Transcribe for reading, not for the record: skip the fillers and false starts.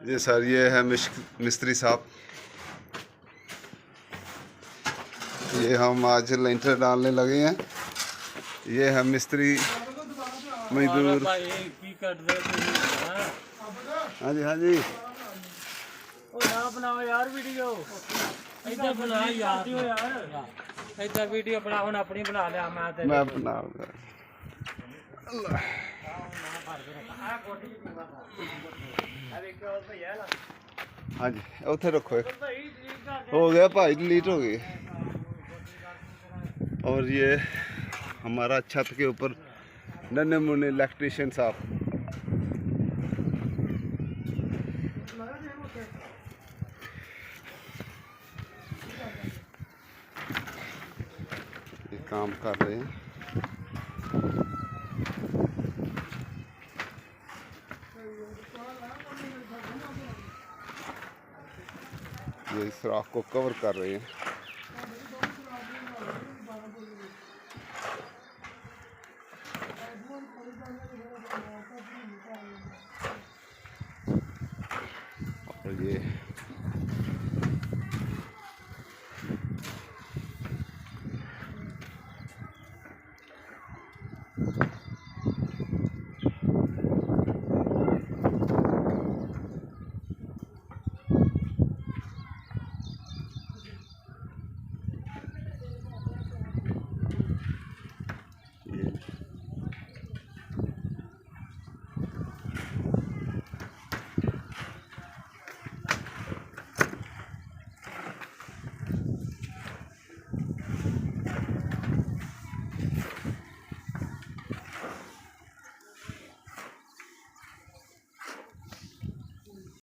जी sir, ये है मिस्त्री साहब। ये हम आज लेंटर डालने लगे हैं। ये है मिस्त्री मजदूर। हाँ जी हाँ जी। बनाओ यार वीडियो, इधर बना यार इधर वीडियो बना, हम अपनी बना लिया मैं बनाऊंगा। हाँ जी, उधर रखो। हो गया भाई, डिलीट हो गई। और ये हमारा छत के ऊपर नन्हे मुन्ने इलेक्ट्रीशियन साहब। ये काम कर रहे हैं। ये इस सुराख को कवर कर रहे हैं। और ये